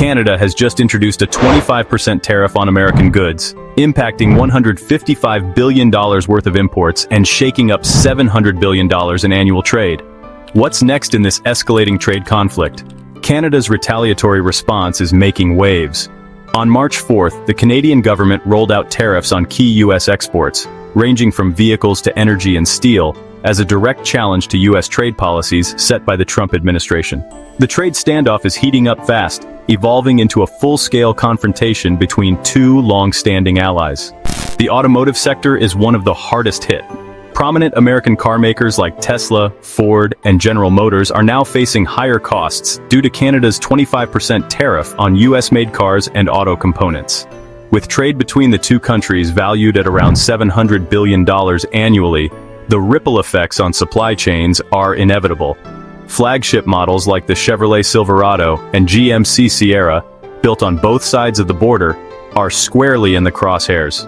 Canada has just introduced a 25% tariff on American goods, impacting $155 billion worth of imports and shaking up $700 billion in annual trade. What's next in this escalating trade conflict? Canada's retaliatory response is making waves. On March 4th, the Canadian government rolled out tariffs on key U.S. exports, ranging from vehicles to energy and steel, as a direct challenge to U.S. trade policies set by the Trump administration. The trade standoff is heating up fast, evolving into a full-scale confrontation between two long-standing allies. The automotive sector is one of the hardest hit. Prominent American car makers like Tesla, Ford, and General Motors are now facing higher costs due to Canada's 25% tariff on U.S.-made cars and auto components. With trade between the two countries valued at around $700 billion annually, the ripple effects on supply chains are inevitable. Flagship models like the Chevrolet Silverado and GMC Sierra, built on both sides of the border, are squarely in the crosshairs.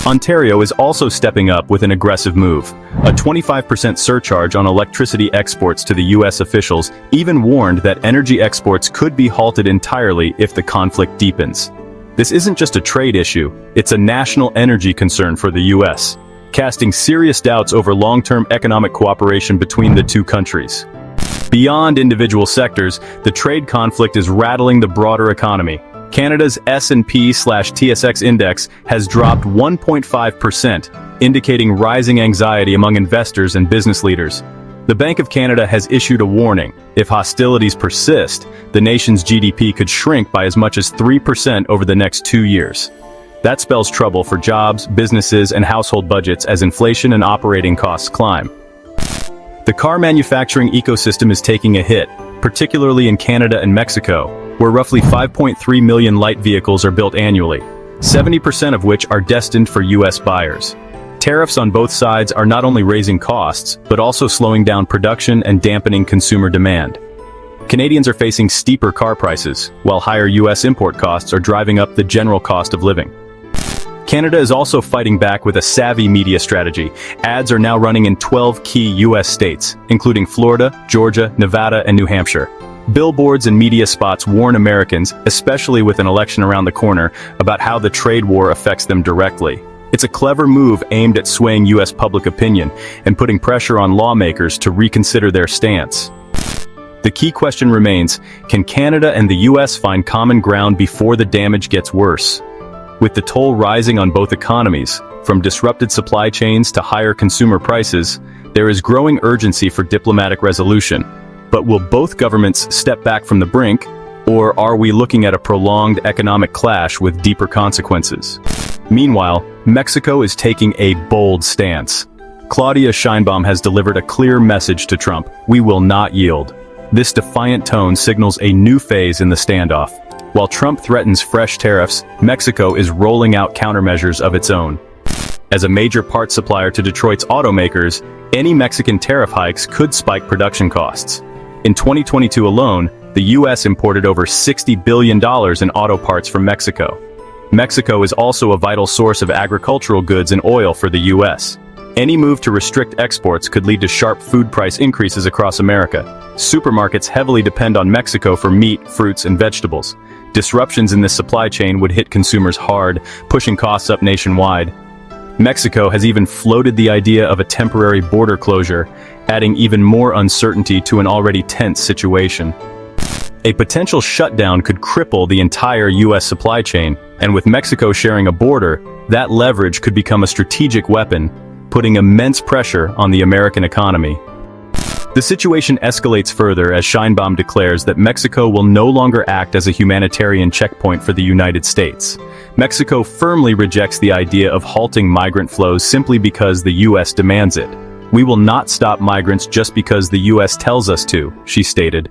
Ontario is also stepping up with an aggressive move. A 25% surcharge on electricity exports to the U.S. officials even warned that energy exports could be halted entirely if the conflict deepens. This isn't just a trade issue, it's a national energy concern for the U.S., casting serious doubts over long-term economic cooperation between the two countries. Beyond individual sectors, the trade conflict is rattling the broader economy. Canada's S&P/TSX index has dropped 1.5%, indicating rising anxiety among investors and business leaders. The Bank of Canada has issued a warning. If hostilities persist, the nation's GDP could shrink by as much as 3% over the next 2 years. That spells trouble for jobs, businesses, and household budgets as inflation and operating costs climb. The car manufacturing ecosystem is taking a hit, particularly in Canada and Mexico, where roughly 5.3 million light vehicles are built annually, 70% of which are destined for U.S. buyers. Tariffs on both sides are not only raising costs, but also slowing down production and dampening consumer demand. Canadians are facing steeper car prices, while higher U.S. import costs are driving up the general cost of living. Canada is also fighting back with a savvy media strategy. Ads are now running in 12 key U.S. states, including Florida, Georgia, Nevada, and New Hampshire. Billboards and media spots warn Americans, especially with an election around the corner, about how the trade war affects them directly. It's a clever move aimed at swaying U.S. public opinion and putting pressure on lawmakers to reconsider their stance. The key question remains, can Canada and the U.S. find common ground before the damage gets worse? With the toll rising on both economies, from disrupted supply chains to higher consumer prices, there is growing urgency for diplomatic resolution. But will both governments step back from the brink, or are we looking at a prolonged economic clash with deeper consequences? Meanwhile, Mexico is taking a bold stance. Claudia Sheinbaum has delivered a clear message to Trump: we will not yield. This defiant tone signals a new phase in the standoff. While Trump threatens fresh tariffs, Mexico is rolling out countermeasures of its own. As a major parts supplier to Detroit's automakers, any Mexican tariff hikes could spike production costs. In 2022 alone, the U.S. imported over $60 billion in auto parts from Mexico. Mexico is also a vital source of agricultural goods and oil for the U.S. Any move to restrict exports could lead to sharp food price increases across America. Supermarkets heavily depend on Mexico for meat, fruits, and vegetables. Disruptions in this supply chain would hit consumers hard, pushing costs up nationwide. Mexico has even floated the idea of a temporary border closure, adding even more uncertainty to an already tense situation. A potential shutdown could cripple the entire U.S. supply chain, and with Mexico sharing a border, that leverage could become a strategic weapon, putting immense pressure on the American economy. The situation escalates further as Sheinbaum declares that Mexico will no longer act as a humanitarian checkpoint for the United States. Mexico firmly rejects the idea of halting migrant flows simply because the U.S. demands it. We will not stop migrants just because the U.S. tells us to, she stated.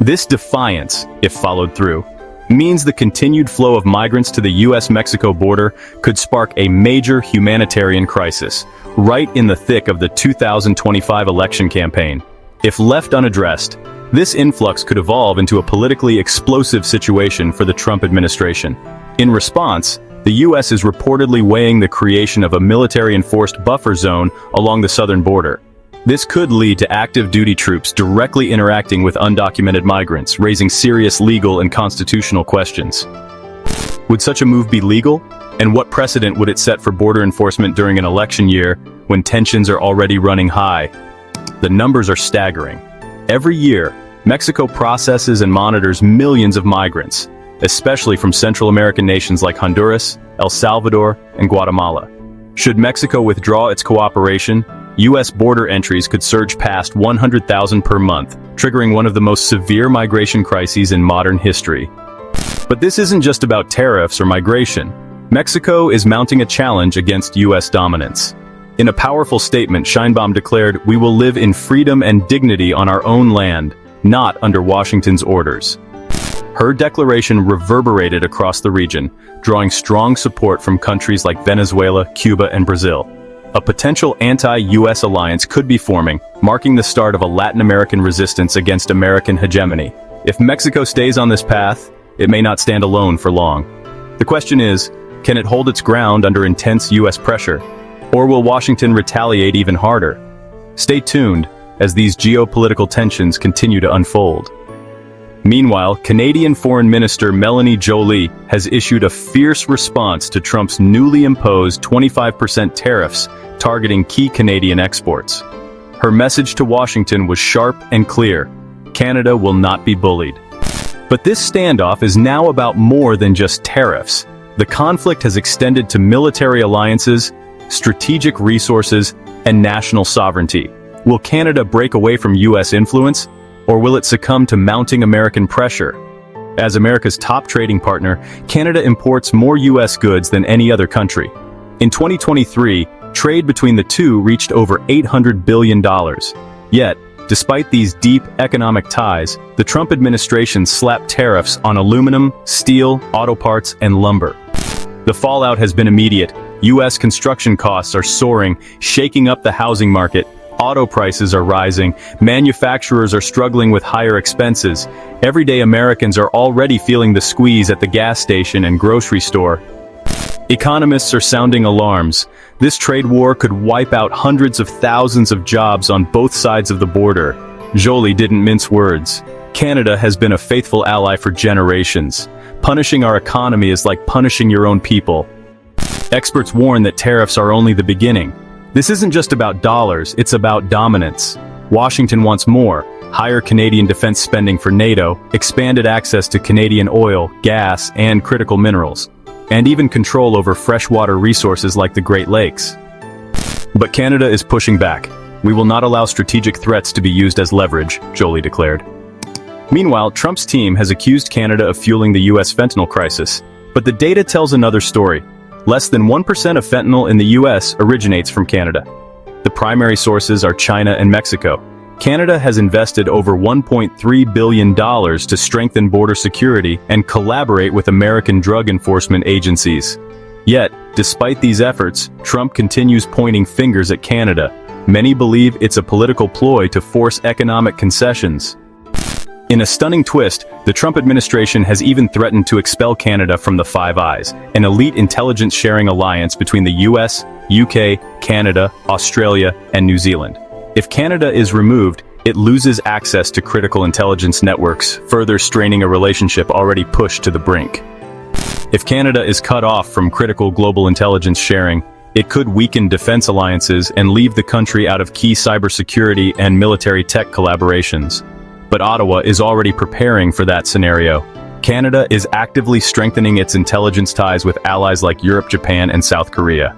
This defiance, if followed through, means the continued flow of migrants to the U.S.-Mexico border could spark a major humanitarian crisis, right in the thick of the 2025 election campaign. If left unaddressed, this influx could evolve into a politically explosive situation for the Trump administration. In response, the U.S. is reportedly weighing the creation of a military-enforced buffer zone along the southern border. This could lead to active duty troops directly interacting with undocumented migrants, raising serious legal and constitutional questions. Would such a move be legal? And what precedent would it set for border enforcement during an election year when tensions are already running high? The numbers are staggering. Every year, Mexico processes and monitors millions of migrants, especially from Central American nations like Honduras, El Salvador, and Guatemala. Should Mexico withdraw its cooperation, U.S. border entries could surge past 100,000 per month, triggering one of the most severe migration crises in modern history. But this isn't just about tariffs or migration. Mexico is mounting a challenge against U.S. dominance. In a powerful statement, Sheinbaum declared, "We will live in freedom and dignity on our own land, not under Washington's orders." Her declaration reverberated across the region, drawing strong support from countries like Venezuela, Cuba, and Brazil. A potential anti-U.S. alliance could be forming, marking the start of a Latin American resistance against American hegemony. If Mexico stays on this path, it may not stand alone for long. The question is, can it hold its ground under intense U.S. pressure? Or will Washington retaliate even harder? Stay tuned as these geopolitical tensions continue to unfold. Meanwhile, Canadian Foreign Minister Melanie Joly has issued a fierce response to Trump's newly imposed 25% tariffs targeting key Canadian exports. Her message to Washington was sharp and clear: Canada will not be bullied. But this standoff is now about more than just tariffs. The conflict has extended to military alliances, strategic resources, and national sovereignty. Will Canada break away from U.S. influence? Or will it succumb to mounting American pressure? As America's top trading partner, Canada imports more U.S. goods than any other country. In 2023, trade between the two reached over $800 billion. Yet, despite these deep economic ties, the Trump administration slapped tariffs on aluminum, steel, auto parts, and lumber. The fallout has been immediate. U.S. construction costs are soaring, shaking up the housing market. Auto prices are rising, manufacturers are struggling with higher expenses. Everyday Americans are already feeling the squeeze at the gas station and grocery store. Economists are sounding alarms. This trade war could wipe out hundreds of thousands of jobs on both sides of the border. Joly didn't mince words. Canada has been a faithful ally for generations. Punishing our economy is like punishing your own people. Experts warn that tariffs are only the beginning. This isn't just about dollars, it's about dominance. Washington wants more: higher Canadian defense spending for NATO, expanded access to Canadian oil, gas, and critical minerals, and even control over freshwater resources like the Great Lakes. But Canada is pushing back. We will not allow strategic threats to be used as leverage, Joly declared. Meanwhile, Trump's team has accused Canada of fueling the U.S. fentanyl crisis. But the data tells another story. Less than 1% of fentanyl in the U.S. originates from Canada. The primary sources are China and Mexico. Canada has invested over $1.3 billion to strengthen border security and collaborate with American drug enforcement agencies. Yet, despite these efforts, Trump continues pointing fingers at Canada. Many believe it's a political ploy to force economic concessions. In a stunning twist, the Trump administration has even threatened to expel Canada from the Five Eyes, an elite intelligence-sharing alliance between the US, UK, Canada, Australia, and New Zealand. If Canada is removed, it loses access to critical intelligence networks, further straining a relationship already pushed to the brink. If Canada is cut off from critical global intelligence sharing, it could weaken defense alliances and leave the country out of key cybersecurity and military tech collaborations. But Ottawa is already preparing for that scenario. Canada is actively strengthening its intelligence ties with allies like Europe, Japan, and South Korea.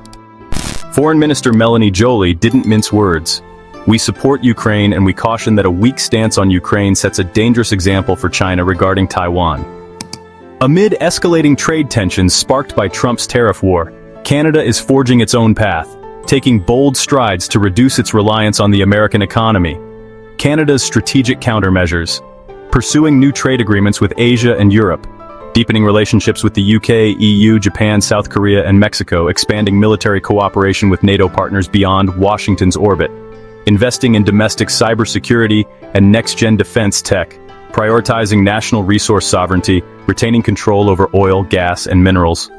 Foreign Minister Melanie Joly didn't mince words. "We support Ukraine and we caution that a weak stance on Ukraine sets a dangerous example for China regarding Taiwan." Amid escalating trade tensions sparked by Trump's tariff war, Canada is forging its own path, taking bold strides to reduce its reliance on the American economy. Canada's strategic countermeasures: pursuing new trade agreements with Asia and Europe, deepening relationships with the UK, EU, Japan, South Korea, and Mexico, expanding military cooperation with NATO partners beyond Washington's orbit, investing in domestic cybersecurity and next-gen defense tech, prioritizing national resource sovereignty, retaining control over oil, gas, and minerals.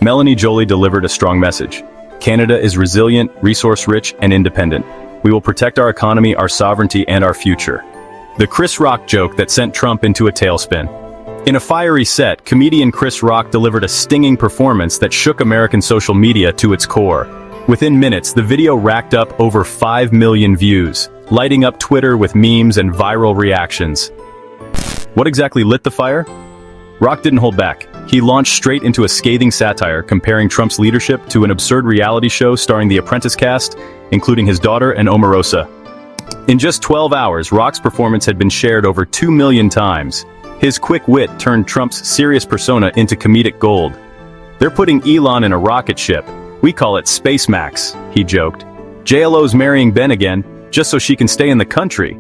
Melanie Joly delivered a strong message. Canada is resilient, resource-rich, and independent. We will protect our economy, our sovereignty, and our future. The Chris Rock joke that sent Trump into a tailspin. In a fiery set, comedian Chris Rock delivered a stinging performance that shook American social media to its core. Within minutes, the video racked up over 5 million views, lighting up Twitter with memes and viral reactions. What exactly lit the fire? Rock didn't hold back. He launched straight into a scathing satire comparing Trump's leadership to an absurd reality show starring the Apprentice cast, including his daughter and Omarosa. In just 12 hours, Rock's performance had been shared over 2 million times. His quick wit turned Trump's serious persona into comedic gold. "They're putting Elon in a rocket ship. We call it Space Max," he joked. "JLO's marrying Ben again, just so she can stay in the country."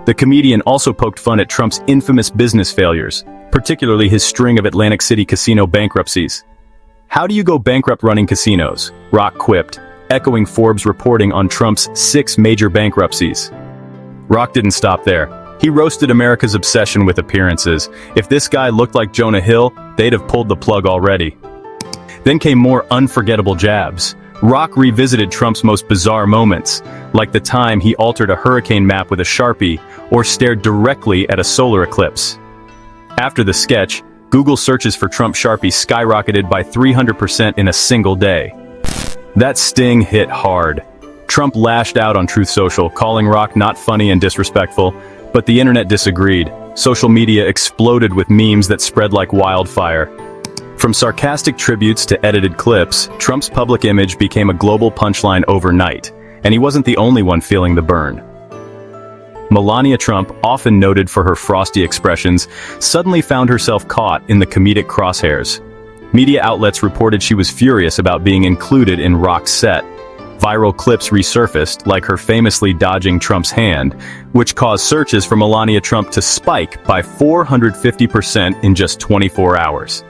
The comedian also poked fun at Trump's infamous business failures, particularly his string of Atlantic City casino bankruptcies. "How do you go bankrupt running casinos?" Rock quipped, echoing Forbes' reporting on Trump's 6 major bankruptcies. Rock didn't stop there. He roasted America's obsession with appearances. If this guy looked like Jonah Hill, they'd have pulled the plug already. Then came more unforgettable jabs. Rock revisited Trump's most bizarre moments, like the time he altered a hurricane map with a Sharpie or stared directly at a solar eclipse. After the sketch, Google searches for Trump Sharpie skyrocketed by 300% in a single day. That sting hit hard. Trump lashed out on Truth Social, calling Rock not funny and disrespectful, but the internet disagreed. Social media exploded with memes that spread like wildfire. From sarcastic tributes to edited clips, Trump's public image became a global punchline overnight, and he wasn't the only one feeling the burn. Melania Trump, often noted for her frosty expressions, suddenly found herself caught in the comedic crosshairs. Media outlets reported she was furious about being included in Rock's set. Viral clips resurfaced, like her famously dodging Trump's hand, which caused searches for Melania Trump to spike by 450% in just 24 hours.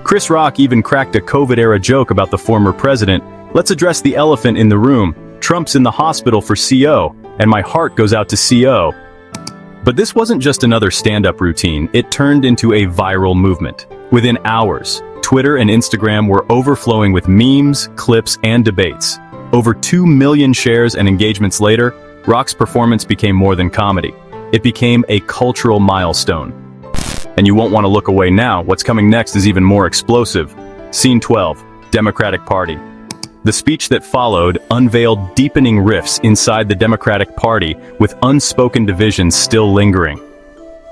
Chris Rock even cracked a COVID-era joke about the former president. "Let's address the elephant in the room. Trump's in the hospital for CO, and my heart goes out to CO." But this wasn't just another stand-up routine, it turned into a viral movement. Within hours, Twitter and Instagram were overflowing with memes, clips, and debates. Over 2 million shares and engagements later, Rock's performance became more than comedy. It became a cultural milestone. And you won't want to look away now. What's coming next is even more explosive. Scene 12, Democratic Party. The speech that followed unveiled deepening rifts inside the Democratic Party, with unspoken divisions still lingering.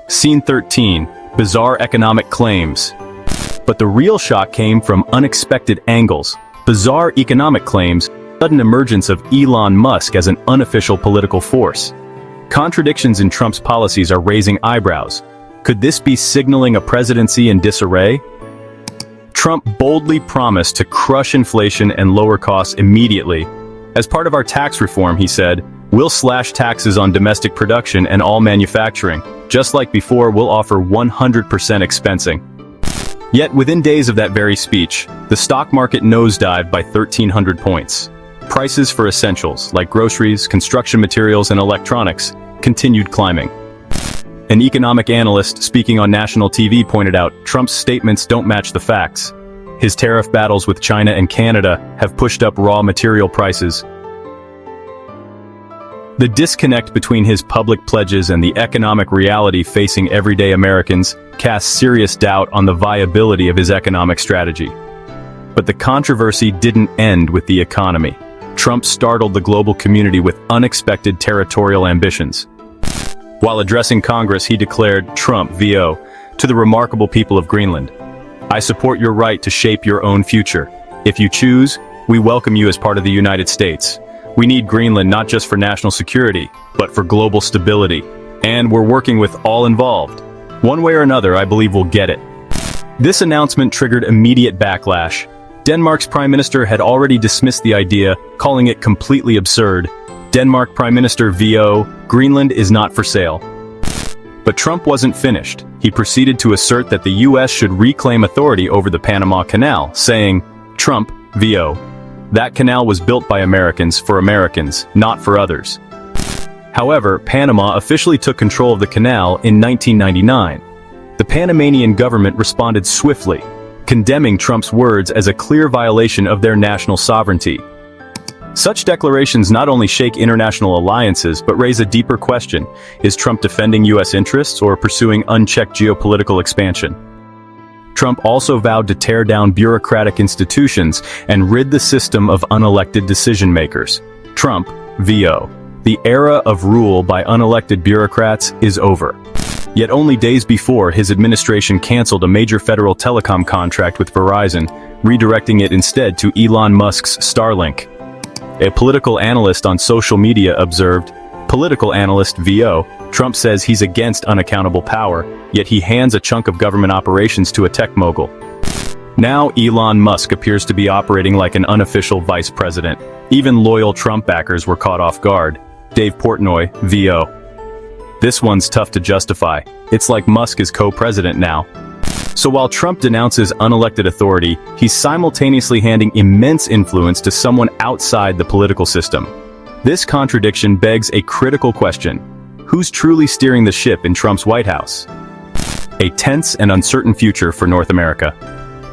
Scene 13, Bizarre Economic Claims. But the real shock came from unexpected angles. Bizarre economic claims, sudden emergence of Elon Musk as an unofficial political force. Contradictions in Trump's policies are raising eyebrows. Could this be signaling a presidency in disarray? Trump boldly promised to crush inflation and lower costs immediately. As part of our tax reform, he said, "We'll slash taxes on domestic production and all manufacturing. Just like before, we'll offer 100% expensing." Yet within days of that very speech, the stock market nosedived by 1,300 points. Prices for essentials, like groceries, construction materials, and electronics, continued climbing. An economic analyst speaking on national TV pointed out Trump's statements don't match the facts. His tariff battles with China and Canada have pushed up raw material prices. The disconnect between his public pledges and the economic reality facing everyday Americans casts serious doubt on the viability of his economic strategy. But the controversy didn't end with the economy. Trump startled the global community with unexpected territorial ambitions. While addressing Congress, he declared, Trump, VO, to the remarkable people of Greenland, "I support your right to shape your own future. If you choose, we welcome you as part of the United States. We need Greenland not just for national security, but for global stability. And we're working with all involved. One way or another, I believe we'll get it." This announcement triggered immediate backlash. Denmark's Prime Minister had already dismissed the idea, calling it completely absurd. Denmark Prime Minister VO, "Greenland is not for sale." But Trump wasn't finished. He proceeded to assert that the US should reclaim authority over the Panama Canal, saying, Trump, VO, "That canal was built by Americans for Americans, not for others." However, Panama officially took control of the canal in 1999. The Panamanian government responded swiftly, condemning Trump's words as a clear violation of their national sovereignty. Such declarations not only shake international alliances but raise a deeper question: is Trump defending U.S. interests or pursuing unchecked geopolitical expansion? Trump also vowed to tear down bureaucratic institutions and rid the system of unelected decision-makers. Trump, VO. The era of rule by unelected bureaucrats is over. Yet only days before, his administration canceled a major federal telecom contract with Verizon, redirecting it instead to Elon Musk's Starlink. A political analyst on social media observed, "Political analyst VO, Trump says he's against unaccountable power, yet he hands a chunk of government operations to a tech mogul." Now Elon Musk appears to be operating like an unofficial vice president. Even loyal Trump backers were caught off guard. Dave Portnoy, VO. This one's tough to justify. It's like Musk is co-president now. So while Trump denounces unelected authority, he's simultaneously handing immense influence to someone outside the political system. This contradiction begs a critical question: who's truly steering the ship in Trump's White House? A tense and uncertain future for North America.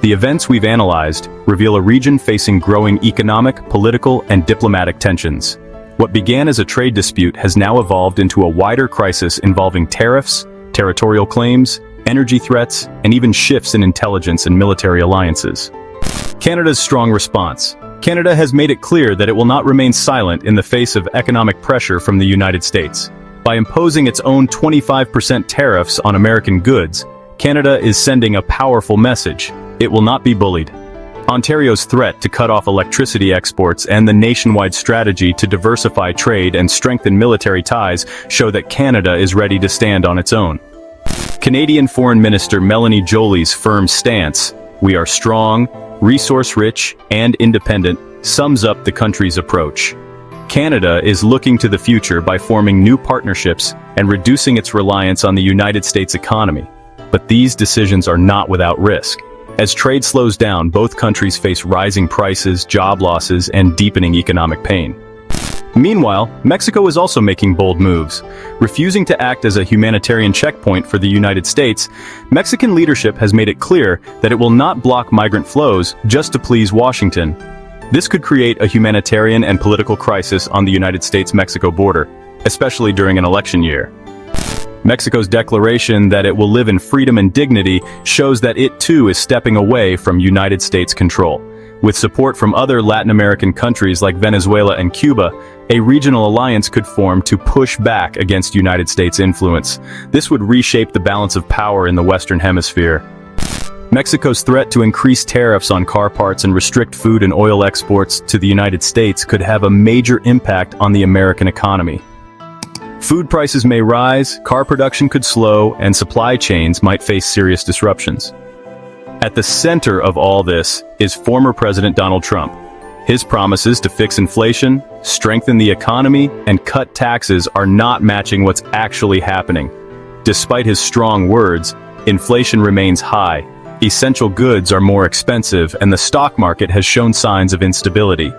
The events we've analyzed reveal a region facing growing economic, political, and diplomatic tensions. What began as a trade dispute has now evolved into a wider crisis involving tariffs, territorial claims, energy threats, and even shifts in intelligence and military alliances. Canada's strong response. Canada has made it clear that it will not remain silent in the face of economic pressure from the United States. By imposing its own 25% tariffs on American goods, Canada is sending a powerful message: it will not be bullied. Ontario's threat to cut off electricity exports and the nationwide strategy to diversify trade and strengthen military ties show that Canada is ready to stand on its own. Canadian Foreign Minister Melanie Joly's firm stance, "We are strong, resource-rich, and independent," sums up the country's approach. Canada is looking to the future by forming new partnerships and reducing its reliance on the United States economy. But these decisions are not without risk. As trade slows down, both countries face rising prices, job losses, and deepening economic pain. Meanwhile, Mexico is also making bold moves. Refusing to act as a humanitarian checkpoint for the United States, Mexican leadership has made it clear that it will not block migrant flows just to please Washington. This could create a humanitarian and political crisis on the United States-Mexico border, especially during an election year. Mexico's declaration that it will live in freedom and dignity shows that it too is stepping away from United States control. With support from other Latin American countries like Venezuela and Cuba, a regional alliance could form to push back against United States influence. This would reshape the balance of power in the Western Hemisphere. Mexico's threat to increase tariffs on car parts and restrict food and oil exports to the United States could have a major impact on the American economy. Food prices may rise, car production could slow, and supply chains might face serious disruptions. At the center of all this is former President Donald Trump. His promises to fix inflation, strengthen the economy, and cut taxes are not matching what's actually happening. Despite his strong words, inflation remains high, essential goods are more expensive, and the stock market has shown signs of instability.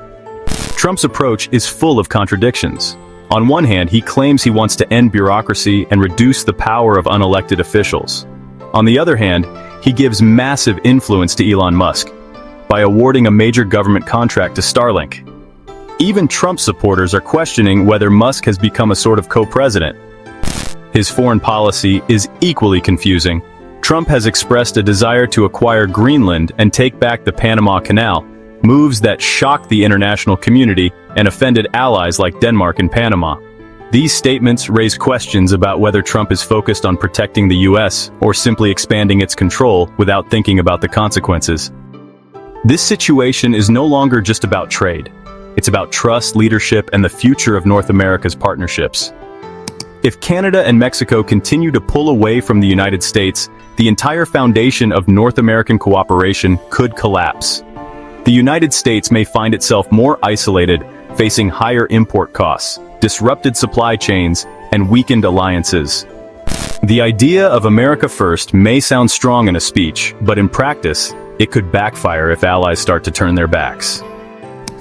Trump's approach is full of contradictions. On one hand, he claims he wants to end bureaucracy and reduce the power of unelected officials. On the other hand, he gives massive influence to Elon Musk by awarding a major government contract to Starlink. Even Trump supporters are questioning whether Musk has become a sort of co-president. His foreign policy is equally confusing. Trump has expressed a desire to acquire Greenland and take back the Panama Canal, moves that shocked the international community and offended allies like Denmark and Panama. These statements raise questions about whether Trump is focused on protecting the US or simply expanding its control without thinking about the consequences. This situation is no longer just about trade. It's about trust, leadership, and the future of North America's partnerships. If Canada and Mexico continue to pull away from the United States, the entire foundation of North American cooperation could collapse. The United States may find itself more isolated, facing higher import costs, disrupted supply chains, and weakened alliances. The idea of America first may sound strong in a speech, but in practice, it could backfire if allies start to turn their backs.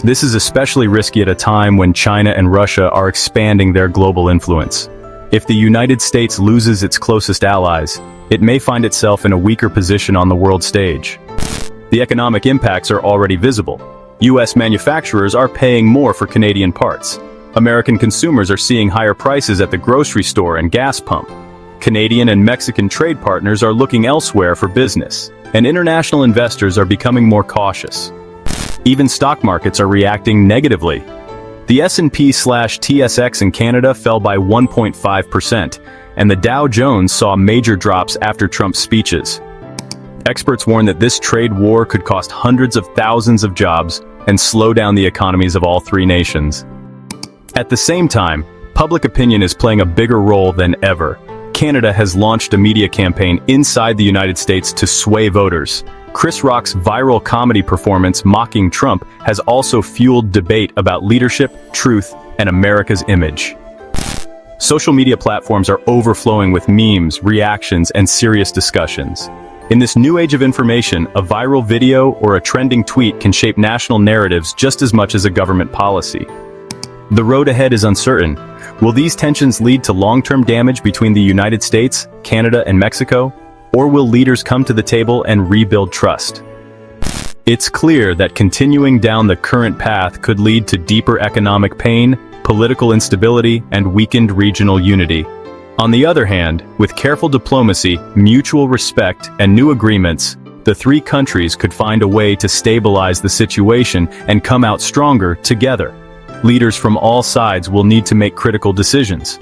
This is especially risky at a time when China and Russia are expanding their global influence. If the United States loses its closest allies, it may find itself in a weaker position on the world stage. The economic impacts are already visible. US manufacturers are paying more for Canadian parts. American consumers are seeing higher prices at the grocery store and gas pump. Canadian and Mexican trade partners are looking elsewhere for business, and international investors are becoming more cautious. Even stock markets are reacting negatively. The S&P/TSX in Canada fell by 1.5%, and the Dow Jones saw major drops after Trump's speeches. Experts warn that this trade war could cost hundreds of thousands of jobs and slow down the economies of all three nations. At the same time, public opinion is playing a bigger role than ever. Canada has launched a media campaign inside the United States to sway voters. Chris Rock's viral comedy performance mocking Trump has also fueled debate about leadership, truth, and America's image. Social media platforms are overflowing with memes, reactions, and serious discussions. In this new age of information, a viral video or a trending tweet can shape national narratives just as much as a government policy. The road ahead is uncertain. Will these tensions lead to long-term damage between the United States, Canada, and Mexico? Or will leaders come to the table and rebuild trust? It's clear that continuing down the current path could lead to deeper economic pain, political instability, and weakened regional unity. On the other hand, with careful diplomacy, mutual respect, and new agreements, the three countries could find a way to stabilize the situation and come out stronger together. Leaders from all sides will need to make critical decisions.